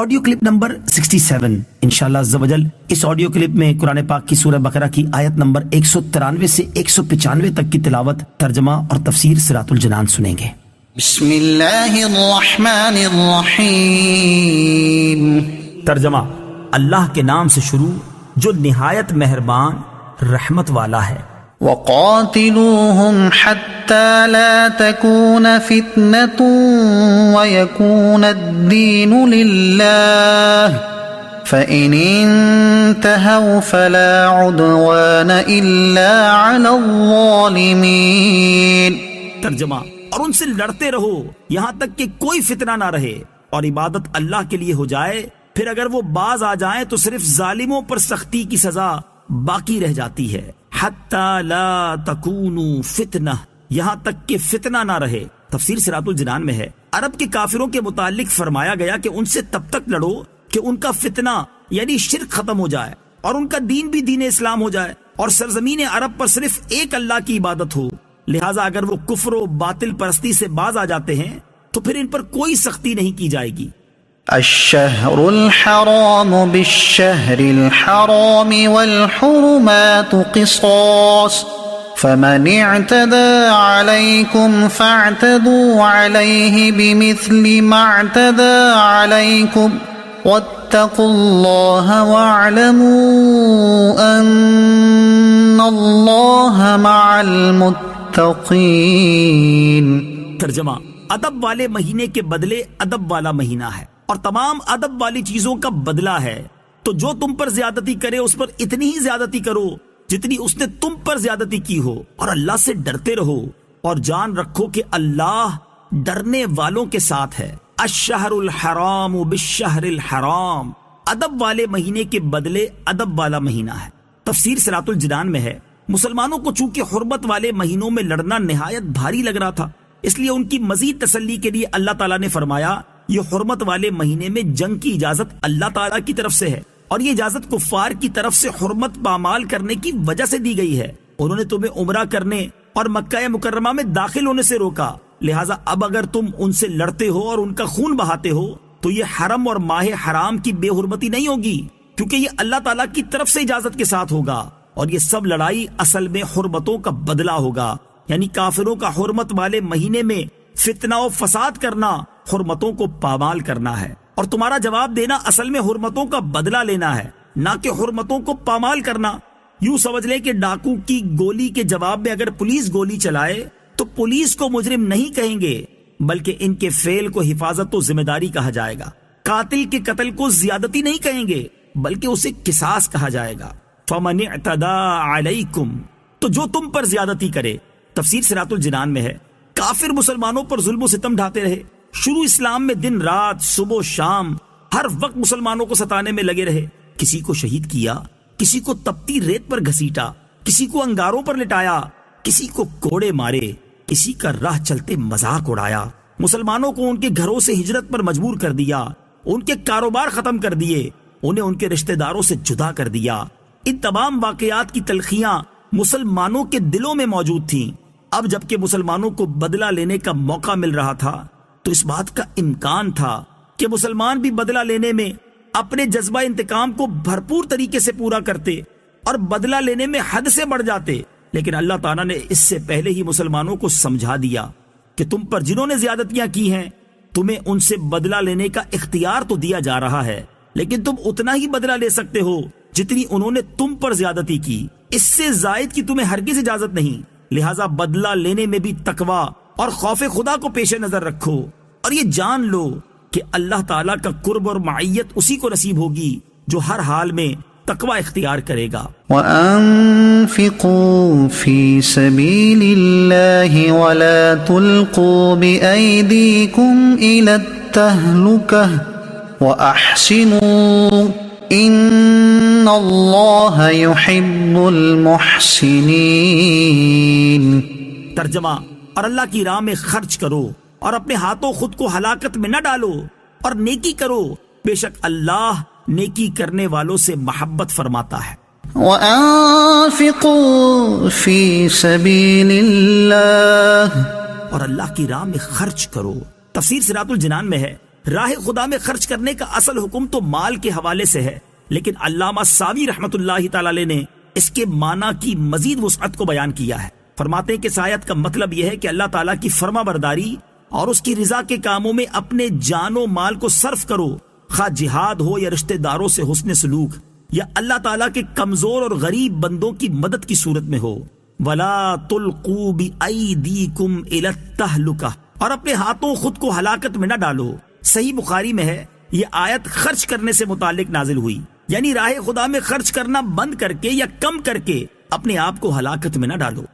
Audio clip number 67 انشاءاللہ عز و جل اس آڈیو کلپ میں قرآن پاک کی سورہ بقرہ کی آیت نمبر 193 سے 195 تک کی تلاوت، ترجمہ اور تفسیر صراط الجنان سنیں گے۔ بسم اللہ الرحمن الرحیم۔ ترجمہ: اللہ کے نام سے شروع جو نہایت مہربان رحمت والا ہے۔ وقاتلوهم حتى لا تكون فتنة ويكون الدين لله فإن انتهوا فلا عدوان إلا على الظالمين۔ ترجمہ: اور ان سے لڑتے رہو یہاں تک کہ کوئی فتنہ نہ رہے اور عبادت اللہ کے لیے ہو جائے، پھر اگر وہ باز آ جائیں تو صرف ظالموں پر سختی کی سزا باقی رہ جاتی ہے۔ حتی لا تکونوا فتنہ، یہاں تک کہ فتنہ نہ رہے۔ تفسیر صراط الجنان میں ہے عرب کے کافروں کے متعلق فرمایا گیا کہ ان سے تب تک لڑو کہ ان کا فتنہ یعنی شرک ختم ہو جائے اور ان کا دین بھی دین اسلام ہو جائے اور سرزمین عرب پر صرف ایک اللہ کی عبادت ہو۔ لہٰذا اگر وہ کفر و باطل پرستی سے باز آ جاتے ہیں تو پھر ان پر کوئی سختی نہیں کی جائے گی۔ الشہر الحرام بالشہر الحرام والحرمات قصاص فمن اعتدى عليكم فاعتدوا عليه بمثل ما اعتدى عليكم واتقوا الله واعلموا ان الله مع المتقين۔ ترجمہ: ادب والے مہینے کے بدلے ادب والا مہینہ ہے اور تمام ادب والی چیزوں کا بدلہ ہے، تو جو تم پر زیادتی کرے اس پر اتنی ہی زیادتی کرو جتنی اس نے تم پر زیادتی کی ہو، اور اللہ سے ڈرتے رہو اور جان رکھو کہ اللہ ڈرنے والوں کے ساتھ ہے۔ الشہر الحرام بالشہر الحرام، ادب والے مہینے کے بدلے ادب والا مہینہ ہے۔ تفسیر صراط الجنان میں ہے مسلمانوں کو چونکہ حرمت والے مہینوں میں لڑنا نہایت بھاری لگ رہا تھا، اس لیے ان کی مزید تسلی کے لیے اللہ تعالیٰ نے فرمایا یہ حرمت والے مہینے میں جنگ کی اجازت اللہ تعالیٰ کی طرف سے ہے، اور یہ اجازت کفار کی طرف سے حرمت پامال کرنے کی وجہ سے دی گئی ہے۔ انہوں نے تمہیں عمرہ کرنے اور مکہ مکرمہ میں داخل ہونے سے روکا، لہٰذا اب اگر تم ان سے لڑتے ہو اور ان کا خون بہاتے ہو تو یہ حرم اور ماہ حرام کی بے حرمتی نہیں ہوگی، کیونکہ یہ اللہ تعالیٰ کی طرف سے اجازت کے ساتھ ہوگا، اور یہ سب لڑائی اصل میں حرمتوں کا بدلہ ہوگا، یعنی کافروں کا حرمت والے مہینے میں فتنہ و فساد کرنا حرمتوں کو پامال کرنا ہے، اور تمہارا جواب دینا اصل میں حرمتوں کا بدلہ لینا ہے، نہ کہ حرمتوں کو پامال کرنا۔ یوں سمجھ لیں کہ ڈاکو کی گولی کے جواب میں اگر پولیس گولی چلائے تو پولیس کو مجرم نہیں کہیں گے، بلکہ ان کے فعل کو حفاظت و ذمہ داری کہا جائے گا۔ قاتل کے قتل کو زیادتی نہیں کہیں گے بلکہ اسے قصاص کہا جائے گا۔ فمن اعتدى علیکم، تو جو تم پر زیادتی کرے۔ تفسیر صراط الجنان میں ہے کافر مسلمانوں پر ظلم و ستم ڈھاتے رہے، شروع اسلام میں دن رات صبح و شام ہر وقت مسلمانوں کو ستانے میں لگے رہے، کسی کو شہید کیا، کسی کو تپتی ریت پر گھسیٹا، کسی کو انگاروں پر لٹایا، کسی کو کوڑے مارے، کسی کا راہ چلتے مذاق اڑایا، مسلمانوں کو ان کے گھروں سے ہجرت پر مجبور کر دیا، ان کے کاروبار ختم کر دیے، انہیں ان کے رشتہ داروں سے جدا کر دیا۔ ان تمام واقعات کی تلخیاں مسلمانوں کے دلوں میں موجود تھیں۔ اب جبکہ مسلمانوں کو بدلہ لینے کا موقع مل رہا تھا تو اس بات کا امکان تھا کہ مسلمان بھی بدلہ لینے میں اپنے جذبہ انتقام کو بھرپور طریقے سے پورا کرتے اور بدلہ لینے میں حد سے بڑھ جاتے، لیکن اللہ تعالیٰ نے اس سے پہلے ہی مسلمانوں کو سمجھا دیا کہ تم پر جنہوں نے زیادتیاں کی ہیں تمہیں ان سے بدلہ لینے کا اختیار تو دیا جا رہا ہے، لیکن تم اتنا ہی بدلہ لے سکتے ہو جتنی انہوں نے تم پر زیادتی کی، اس سے زائد کی تمہیں ہرگز اجازت نہیں۔ لہٰذا بدلہ لینے میں بھی تقویٰ اور خوف خدا کو پیش نظر رکھو، اور یہ جان لو کہ اللہ تعالیٰ کا قرب اور معیت اسی کو نصیب ہوگی جو ہر حال میں تقویٰ اختیار کرے گا۔ وَأَنفِقُوا فِي سَبِيلِ اللَّهِ وَلَا تُلْقُوا بِأَيْدِيكُمْ إِلَى التَّهْلُكَةِ وَأَحْسِنُوا إِنَّ اللَّهَ يُحِبُّ الْمُحْسِنِينَ۔ ترجمہ: اور اللہ کی راہ میں خرچ کرو اور اپنے ہاتھوں خود کو ہلاکت میں نہ ڈالو اور نیکی کرو، بے شک اللہ نیکی کرنے والوں سے محبت فرماتا ہے۔ وَأَنفِقُوا فِي سَبِيلِ اللَّهِ، اور اللہ کی راہ میں خرچ کرو۔ تفسیر صراط الجنان میں ہے راہ خدا میں خرچ کرنے کا اصل حکم تو مال کے حوالے سے ہے، لیکن علامہ ساوی رحمت اللہ تعالی علیہ نے اس کے معنی کی مزید وسعت کو بیان کیا ہے۔ فرماتے ہیں کہ اس آیت کا مطلب یہ ہے کہ اللہ تعالیٰ کی فرما برداری اور اس کی رضا کے کاموں میں اپنے جان و مال کو صرف کرو، خواہ جہاد ہو یا رشتہ داروں سے حسن سلوک، یا اللہ تعالیٰ کے کمزور اور غریب بندوں کی مدد کی صورت میں ہو۔ وَلَا تُلْقُوا بِأَيْدِيكُمْ إِلَى التَّهْلُكَةِ، اور اپنے ہاتھوں خود کو ہلاکت میں نہ ڈالو۔ صحیح بخاری میں ہے یہ آیت خرچ کرنے سے متعلق نازل ہوئی، یعنی راہ خدا میں خرچ کرنا بند کر کے یا کم کر کے اپنے آپ کو ہلاکت میں نہ ڈالو۔